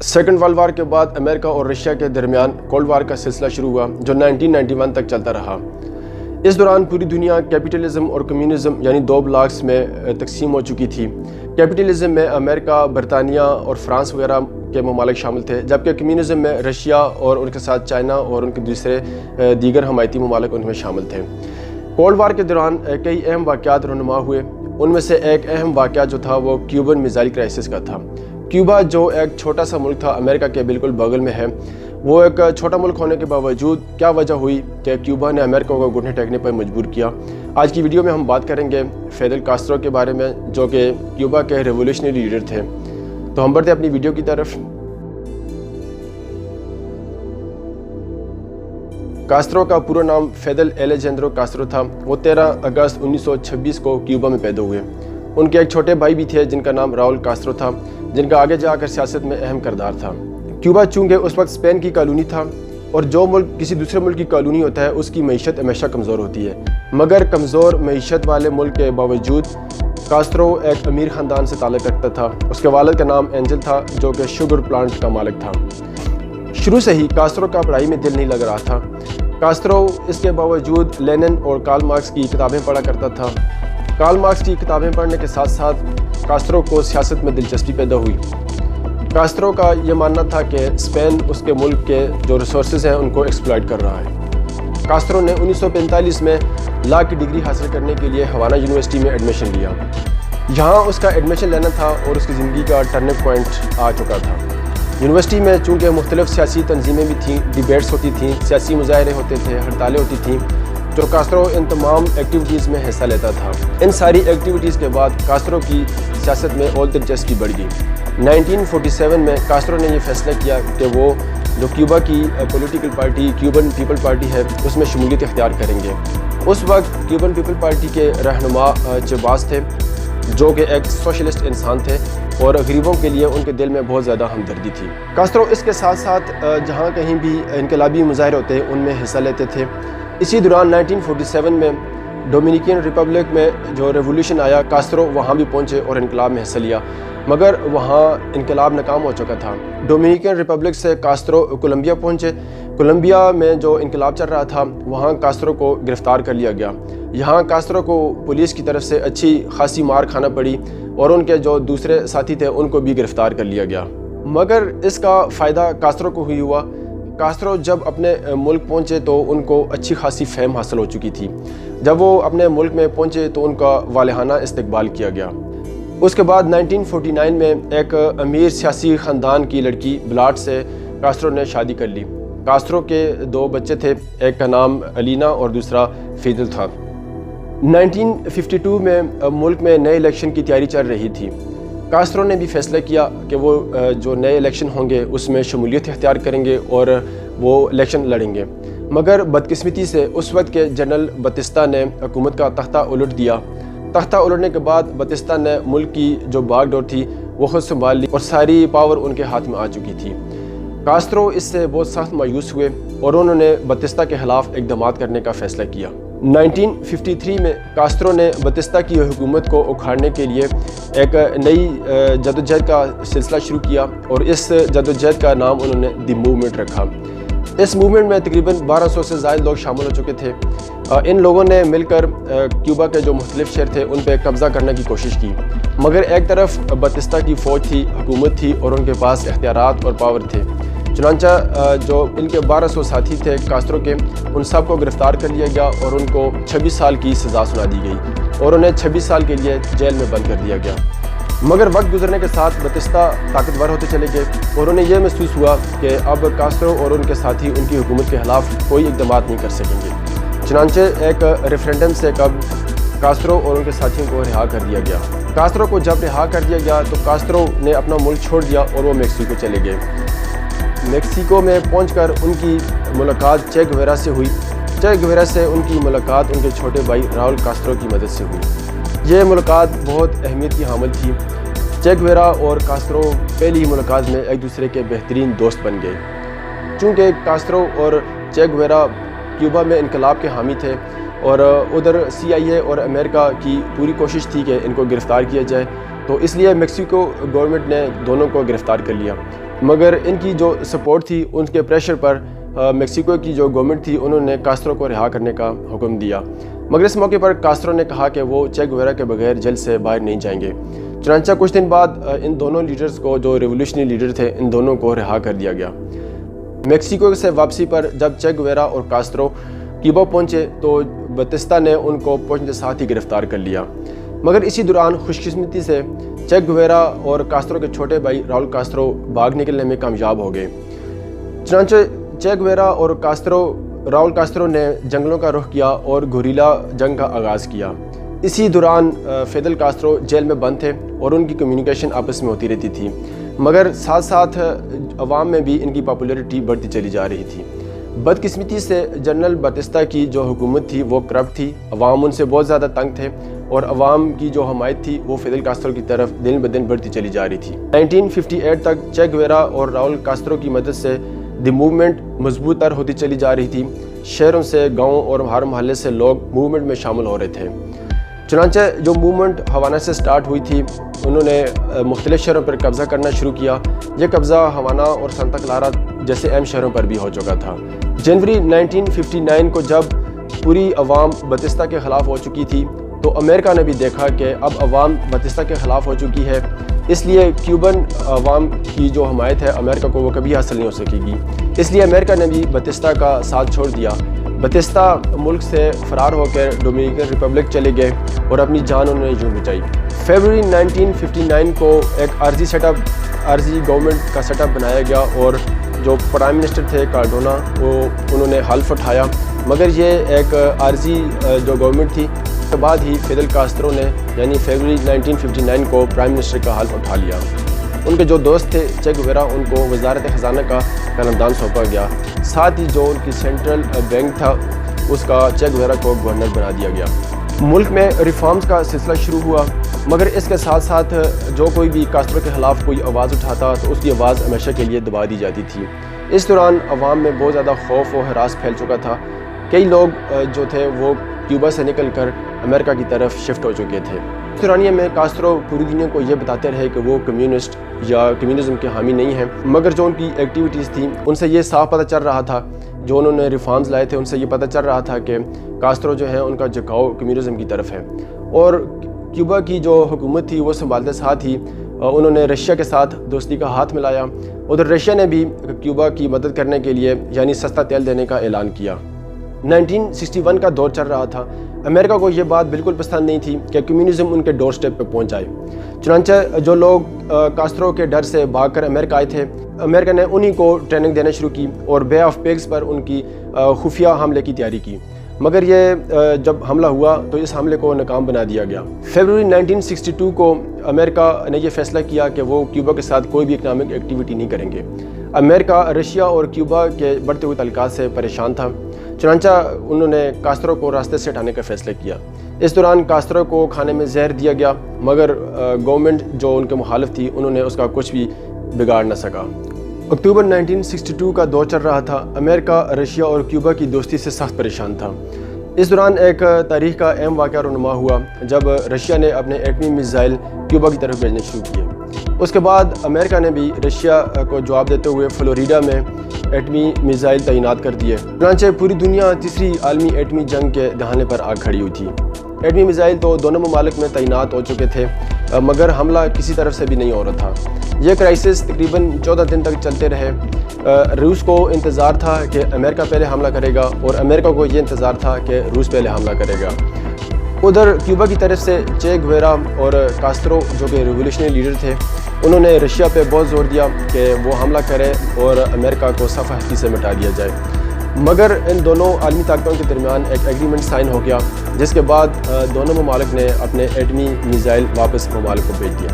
Second world war کے بعد امریکہ اور رشیا کے درمیان کولڈ وار کا سلسلہ شروع ہوا جو 1991 تک چلتا رہا۔ اس دوران پوری دنیا کیپٹلزم اور کمیونزم یعنی دو بلاکس میں تقسیم ہو چکی تھی۔ کیپٹلزم میں امریکہ، برطانیہ اور فرانس وغیرہ کے ممالک شامل تھے، جبکہ کمیونزم میں رشیا اور ان کے ساتھ چائنا اور ان کے دوسرے دیگر حمایتی ممالک ان میں شامل تھے۔ کولڈ وار کے دوران کئی اہم واقعات رونما ہوئے۔ ان میں سے ایک اہم واقعہ جو تھا وہ کیوبن میزائل کرائسس کا تھا۔ کیوبا جو ایک چھوٹا سا ملک تھا، امریکہ کے بالکل بغل میں ہے، وہ ایک چھوٹا ملک ہونے کے باوجود کیا وجہ ہوئی کہ کیوبا نے امریکہ کو گھٹنے ٹیکنے پر مجبور کیا۔ آج کی ویڈیو میں ہم بات کریں گے فیدل کاسٹرو کے بارے میں، جو کہ کیوبا کے ریولیوشنری لیڈر تھے۔ تو ہم بڑھتے اپنی ویڈیو کی طرف۔ کاسٹرو کا پورا نام فیدل ایلیجینڈرو کاسٹرو تھا۔ وہ 13 اگست 1926 کو کیوبا میں پیدا ہوئے۔ ان کے ایک چھوٹے بھائی بھی تھے جن کا نام راؤل کاسٹرو تھا، جن کا آگے جا کر سیاست میں اہم کردار تھا۔ کیوبا چونکہ اس وقت اسپین کی کالونی تھا، اور جو ملک کسی دوسرے ملک کی کالونی ہوتا ہے اس کی معیشت ہمیشہ کمزور ہوتی ہے، مگر کمزور معیشت والے ملک کے باوجود کاسٹرو ایک امیر خاندان سے تعلق رکھتا تھا۔ اس کے والد کا نام اینجل تھا جو کہ شوگر پلانٹ کا مالک تھا۔ شروع سے ہی کاسٹرو کا پڑھائی میں دل نہیں لگ رہا تھا۔ کاسٹرو اس کے باوجود لینن اور کارل مارکس کی کتابیں پڑھا کرتا تھا۔ کارل مارکس کی کتابیں پڑھنے کے ساتھ ساتھ کاسٹرو کو سیاست میں دلچسپی پیدا ہوئی۔ کاسٹرو کا یہ ماننا تھا کہ اسپین اس کے ملک کے جو ریسورسز ہیں ان کو ایکسپلائٹ کر رہا ہے۔ کاسٹرو نے 1945 میں لا کی ڈگری حاصل کرنے کے لیے ہوانا یونیورسٹی میں ایڈمیشن لیا۔ یہاں اس کا ایڈمیشن لینا تھا اور اس کی زندگی کا ٹرننگ پوائنٹ آ چکا تھا۔ یونیورسٹی میں چونکہ مختلف سیاسی تنظیمیں بھی تھیں، ڈیبیٹس ہوتی تھیں، سیاسی مظاہرے ہوتے تھے، ہڑتالیں ہوتی تھیں، جو کاسٹرو ان تمام ایکٹیویٹیز میں حصہ لیتا تھا۔ ان ساری ایکٹیویٹیز کے بعد کاسٹرو کی سیاست میں اور دلچسپی بڑھ گئی۔ 1947 میں کاسٹرو نے یہ فیصلہ کیا کہ وہ جو کیوبا کی political party Cuban people party ہے اس میں شمولیت اختیار کریں گے۔ اس وقت کیوبن پیپل پارٹی کے رہنما چیواز تھے، جو کہ ایک سوشلسٹ انسان تھے اور غریبوں کے لیے ان کے دل میں بہت زیادہ ہمدردی تھی۔ کاسٹرو اس کے ساتھ ساتھ جہاں کہیں بھی انقلابی مظاہرے ہوتے ان میں حصہ لیتے تھے۔ اسی دوران 1947 میں ڈومینیکن ریپبلک میں جو ریولیوشن آیا، کاسٹرو وہاں بھی پہنچے اور انقلاب میں حصہ لیا، مگر وہاں انقلاب ناکام ہو چکا تھا۔ ڈومینیکن ریپبلک سے کاسٹرو کولمبیا پہنچے۔ کولمبیا میں جو انقلاب چل رہا تھا وہاں کاسٹرو کو گرفتار کر لیا گیا۔ یہاں کاسٹرو کو پولیس کی طرف سے اچھی خاصی مار کھانا پڑی اور ان کے جو دوسرے ساتھی تھے ان کو بھی گرفتار کر لیا گیا، مگر اس کا فائدہ کاسٹرو کو ہی ہوا۔ کاسٹرو جب اپنے ملک پہنچے تو ان کو اچھی خاصی فہم حاصل ہو چکی تھی۔ جب وہ اپنے ملک میں پہنچے تو ان کا والہانہ استقبال کیا گیا۔ اس کے بعد 1949 میں ایک امیر سیاسی خاندان کی لڑکی بلاٹ سے کاسٹرو نے شادی کر لی۔ کاسٹرو کے 2 بچے تھے، ایک کا نام الینا اور دوسرا فیدل تھا۔ 1952 میں ملک میں نئے الیکشن کی تیاری چل رہی تھی۔ کاسٹرو نے بھی فیصلہ کیا کہ وہ جو نئے الیکشن ہوں گے اس میں شمولیت اختیار کریں گے اور وہ الیکشن لڑیں گے، مگر بدقسمتی سے اس وقت کے جنرل باتیستا نے حکومت کا تختہ الٹ دیا۔ تختہ الٹنے کے بعد باتیستا نے ملک کی جو باغ ڈور تھی وہ خود سنبھال لی اور ساری پاور ان کے ہاتھ میں آ چکی تھی۔ کاسٹرو اس سے بہت سخت مایوس ہوئے اور انہوں نے باتیستا کے خلاف اقدامات کرنے کا فیصلہ کیا۔ 1953 میں کاسٹرو نے باتیستا کی حکومت کو اکھاڑنے کے لیے ایک نئی جدوجہد کا سلسلہ شروع کیا اور اس جدوجہد کا نام انہوں نے دی موومنٹ رکھا۔ اس موومنٹ میں تقریباً 1200 سے زائد لوگ شامل ہو چکے تھے۔ ان لوگوں نے مل کر کیوبا کے جو مختلف شہر تھے ان پہ قبضہ کرنے کی کوشش کی، مگر ایک طرف باتیستا کی فوج تھی، حکومت تھی اور ان کے پاس اختیارات اور پاور تھے۔ چنانچہ جو ان کے 1200 ساتھی تھے کاسٹرو کے، ان سب کو گرفتار کر لیا گیا اور ان کو 26 سال کی سزا سنا دی گئی اور انہیں 26 سال کے لیے جیل میں بند کر دیا گیا۔ مگر وقت گزرنے کے ساتھ باتیستا طاقتور ہوتے چلے گئے اور انہیں یہ محسوس ہوا کہ اب کاسٹرو اور ان کے ساتھی ان کی حکومت کے خلاف کوئی اقدامات نہیں کر سکیں گے۔ چنانچہ ایک ریفرینڈم سے قبل کاسٹرو اور ان کے ساتھیوں کو رہا کر دیا گیا۔ کاسٹرو کو جب رہا کر دیا گیا تو کاسٹرو نے اپنا ملک چھوڑ دیا اور وہ میکسیکو چلے گئے۔ میکسیکو میں پہنچ کر ان کی ملاقات چے گویرا سے ہوئی۔ چے گویرا سے ان کی ملاقات ان کے چھوٹے بھائی راؤل کاسٹرو کی مدد سے ہوئی۔ یہ ملاقات بہت اہمیت کی حامل تھی۔ چے گویرا اور کاسٹرو پہلی ہی ملاقات میں ایک دوسرے کے بہترین دوست بن گئے۔ چونکہ کاسٹرو اور چے گویرا کیوبا میں انقلاب کے حامی تھے اور ادھر CIA اور امریکہ کی پوری کوشش تھی کہ ان کو گرفتار کیا جائے، تو اس لیے میکسیکو گورنمنٹ نے دونوں کو گرفتار کر لیا، مگر ان کی جو سپورٹ تھی ان کے پریشر پر میکسیکو کی جو گورنمنٹ تھی انہوں نے کاسترو کو رہا کرنے کا حکم دیا، مگر اس موقع پر کاسترو نے کہا کہ وہ چے گویرا کے بغیر جیل سے باہر نہیں جائیں گے۔ چنانچہ کچھ دن بعد ان دونوں لیڈرز کو، جو ریولوشنری لیڈر تھے، ان دونوں کو رہا کر دیا گیا۔ میکسیکو سے واپسی پر جب چے گویرا اور کاسترو کیوبا پہنچے تو باتیستا نے ان کو پہنچنے کے ساتھ ہی گرفتار کر لیا، مگر اسی دوران خوش قسمتی سے چے گویرا اور کاسترو کے چھوٹے بھائی راؤل کاسترو بھاگ نکلنے میں کامیاب ہو گئے۔ چنانچہ چے گویرا اور راؤل کاسترو نے جنگلوں کا رخ کیا اور گوریلا جنگ کا آغاز کیا۔ اسی دوران فیدل کاسترو جیل میں بند تھے اور ان کی کمیونیکیشن آپس میں ہوتی رہتی تھی، مگر ساتھ ساتھ عوام میں بھی ان کی پاپولیرٹی بڑھتی چلی جا رہی تھی۔ بدقسمتی سے جنرل باتیستا کی جو حکومت تھی وہ کرپٹ تھی، عوام ان سے بہت زیادہ تنگ تھے اور عوام کی جو حمایت تھی وہ فیدل کاسترو کی طرف دن بدن بڑھتی چلی جا رہی تھی۔ 1958 تک چے گویرا اور راؤل کاسترو کی مدد سے دی موومنٹ مضبوط تر ہوتی چلی جا رہی تھی، شہروں سے، گاؤں اور ہر محلے سے لوگ موومنٹ میں شامل ہو رہے تھے۔ چنانچہ جو موومنٹ ہوانا سے سٹارٹ ہوئی تھی انہوں نے مختلف شہروں پر قبضہ کرنا شروع کیا۔ یہ قبضہ ہوانا اور سانتا کلارا جیسے اہم شہروں پر بھی ہو چکا تھا۔ جنوری 1959 کو جب پوری عوام باتیستا کے خلاف ہو چکی تھی تو امریکہ نے بھی دیکھا کہ اب عوام باتیستا کے خلاف ہو چکی ہے، اس لیے کیوبن عوام کی جو حمایت ہے امریکہ کو وہ کبھی حاصل نہیں ہو سکے گی، اس لیے امریکہ نے بھی باتیستا کا ساتھ چھوڑ دیا۔ باتیستا ملک سے فرار ہو کر ڈومینیکن ریپبلک چلے گئے اور اپنی جان انہوں نے یوں بچائی۔ فیبروری 1959 کو ایک عارضی گورنمنٹ کا سیٹ اپ بنایا گیا اور جو پرائم منسٹر تھے کارڈونا انہوں نے حلف اٹھایا، مگر یہ ایک عارضی جو گورنمنٹ تھی، اس کے بعد ہی فیدل کاسترو نے یعنی فیبروری 1959 کو پرائم منسٹر کا حلف اٹھا لیا۔ ان کے جو دوست تھے چے گویرا ان کو وزارت خزانہ کا قلمدان سونپا گیا، ساتھ ہی جو ان کی سینٹرل بینک تھا اس کا چے گویرا کو گورنر بنا دیا گیا۔ ملک میں ریفارمز کا سلسلہ شروع ہوا، مگر اس کے ساتھ ساتھ جو کوئی بھی کاسترو کے خلاف کوئی آواز اٹھاتا تو اس کی آواز ہمیشہ کے لیے دبا دی جاتی تھی۔ اس دوران عوام میں بہت زیادہ خوف و ہراس پھیل چکا تھا، کئی لوگ جو تھے وہ کیوبا سے نکل کر امریکہ کی طرف شفٹ ہو چکے تھے۔ اس دورانیے میں کاسترو پوری دنیا کو یہ بتاتے رہے کہ وہ کمیونسٹ یا کمیونزم کے حامی نہیں ہیں، مگر جو ان کی ایکٹیویٹیز تھیں ان سے یہ صاف پتہ چل رہا تھا، جو انہوں نے ریفارمز لائے تھے ان سے یہ پتہ چل رہا تھا کہ کاسترو جو ہے ان کا جھکاؤ کمیونزم کی طرف ہے۔ اور کیوبا کی جو حکومت تھی وہ سنبھالتے ساتھ ہی انہوں نے رشیا کے ساتھ دوستی کا ہاتھ ملایا۔ ادھر رشیا نے بھی کیوبا کی مدد کرنے کے لیے یعنی سستا تیل دینے کا اعلان کیا۔ 1961 کا دور چل رہا تھا، امریکہ کو یہ بات بالکل پسند نہیں تھی کہ کمیونزم ان کے ڈور سٹیپ پہ پہنچ جائے۔ چنانچہ جو لوگ کاسترو کے ڈر سے بھاگ کر امریکہ آئے تھے، امریکہ نے انہی کو ٹریننگ دینا شروع کی اور بے آف پیگز پر ان کی خفیہ حملے کی تیاری کی، مگر یہ جب حملہ ہوا تو اس حملے کو ناکام بنا دیا گیا۔ فیبروری 1962 کو امریکہ نے یہ فیصلہ کیا کہ وہ کیوبا کے ساتھ کوئی بھی اکنامک ایکٹیویٹی نہیں کریں گے۔ امریکہ رشیا اور کیوبا کے بڑھتے ہوئے تعلقات سے پریشان تھا، چنانچہ انہوں نے کاسترو کو راستے سے ہٹانے کا فیصلہ کیا۔ اس دوران کاسترو کو کھانے میں زہر دیا گیا، مگر گورنمنٹ جو ان کے مخالف تھی انہوں نے اس کا کچھ بھی بگاڑ نہ سکا۔ اکتوبر 1962 کا دور چل رہا تھا، امریکہ رشیا اور کیوبا کی دوستی سے سخت پریشان تھا۔ اس دوران ایک تاریخ کا اہم واقعہ رونما ہوا جب رشیا نے اپنے ایٹمی میزائل کیوبا کی طرف بھیجنے شروع کیے۔ اس کے بعد امریکہ نے بھی رشیا کو جواب دیتے ہوئے فلوریڈا میں ایٹمی میزائل تعینات کر دیے۔ چنانچہ پوری دنیا تیسری عالمی ایٹمی جنگ کے دہانے پر آ کھڑی ہوئی تھی۔ ایٹمی میزائل تو دونوں ممالک میں تعینات ہو چکے تھے، مگر حملہ کسی طرف سے بھی نہیں ہو رہا تھا۔ یہ کرائسس تقریباً 14 دن تک چلتے رہے۔ روس کو انتظار تھا کہ امریکہ پہلے حملہ کرے گا اور امریکہ کو یہ انتظار تھا کہ روس پہلے حملہ کرے گا۔ ادھر کیوبا کی طرف سے چے گویرا اور کاسترو جو کہ ریولیوشنری لیڈر تھے انہوں نے رشیا پہ بہت زور دیا کہ وہ حملہ کرے اور امریکہ کو صفحہ ہستی سے مٹا دیا جائے، مگر ان دونوں عالمی طاقتوں کے درمیان ایک ایگریمنٹ سائن ہو گیا، جس کے بعد دونوں ممالک نے اپنے ایٹمی میزائل واپس ممالک کو بھیج دیا۔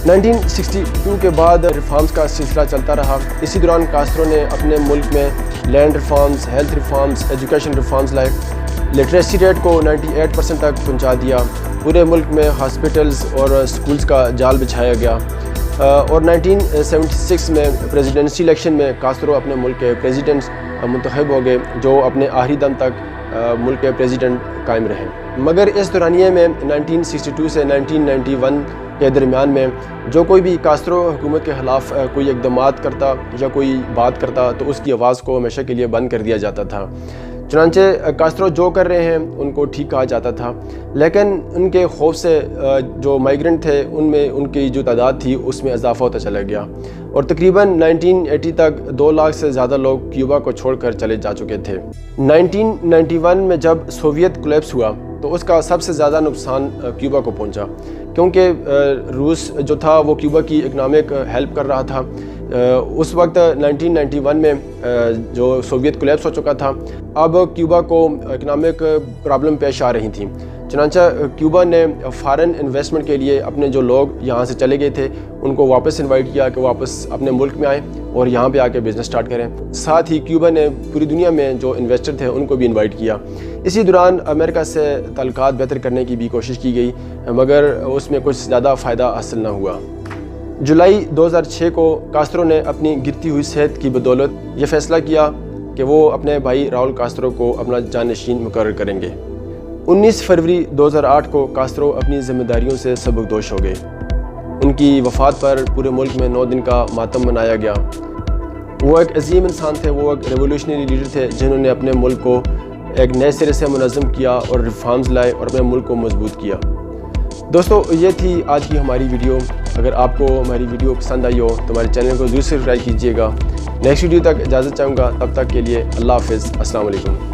1962 کے بعد ریفارمز کا سلسلہ چلتا رہا۔ اسی دوران کاسترو نے اپنے ملک میں land reforms, health reforms, education reforms لائے، لٹریسی ریٹ کو 98% تک پہنچا دیا، پورے ملک میں ہاسپٹلز اور سکولز کا جال بچھایا گیا، اور 1976 میں پریزیڈنسی الیکشن میں کاسترو اپنے ملک کے پریزیڈنٹ منتخب ہو گئے، جو اپنے آخری دم تک ملک کے پریزیڈنٹ قائم رہے۔ مگر اس دورانیے میں 1962 سے 1991 کے درمیان میں جو کوئی بھی کاسترو حکومت کے خلاف کوئی اقدامات کرتا یا کوئی بات کرتا تو اس کی آواز کو ہمیشہ کے لیے بند کر دیا جاتا تھا۔ چنانچہ کاسترو جو کر رہے ہیں ان کو ٹھیک کہا جاتا تھا، لیکن ان کے خوف سے جو مائیگرنٹ تھے ان میں ان کی جو تعداد تھی اس میں اضافہ ہوتا چلا گیا، اور تقریباً 1980 تک 2 لاکھ سے زیادہ لوگ کیوبا کو چھوڑ کر چلے جا چکے تھے۔ 1991 میں جب سوویت کولیپس ہوا تو اس کا سب سے زیادہ نقصان کیوبا کو پہنچا، کیونکہ روس جو تھا وہ کیوبا کی اکنامک ہیلپ کر رہا تھا۔ اس وقت 1991 میں جو سوویت کولیپس ہو چکا تھا، اب کیوبا کو اکنامک پرابلم پیش آ رہی تھیں، چنانچہ کیوبا نے فارن انویسٹمنٹ کے لیے اپنے جو لوگ یہاں سے چلے گئے تھے ان کو واپس انوائٹ کیا کہ واپس اپنے ملک میں آئیں اور یہاں پہ آ کے بزنس سٹارٹ کریں۔ ساتھ ہی کیوبا نے پوری دنیا میں جو انویسٹر تھے ان کو بھی انوائٹ کیا۔ اسی دوران امریکہ سے تعلقات بہتر کرنے کی بھی کوشش کی گئی، مگر اس میں کچھ زیادہ فائدہ حاصل نہ ہوا۔ جولائی 2006 کو کاسترو نے اپنی گرتی ہوئی صحت کی بدولت یہ فیصلہ کیا کہ وہ اپنے بھائی راؤل کاسترو کو اپنا جانشین مقرر کریں گے۔ 19 فروری 2008 کو کاسترو اپنی ذمہ داریوں سے سبکدوش ہو گئے۔ ان کی وفات پر پورے ملک میں 9 دن کا ماتم منایا گیا۔ وہ ایک عظیم انسان تھے، وہ ایک ریولوشنری لیڈر تھے جنہوں نے اپنے ملک کو ایک نئے سرے سے منظم کیا اور ریفارمز لائے اور اپنے ملک کو مضبوط کیا۔ دوستو، یہ تھی آج کی ہماری ویڈیو۔ اگر آپ کو ہماری ویڈیو پسند آئی ہو تو ہمارے چینل کو ضرور سبسکرائب کیجیے گا۔ نیکسٹ ویڈیو تک اجازت چاہوں گا، تب تک کے لیے اللہ حافظ، السلام علیکم۔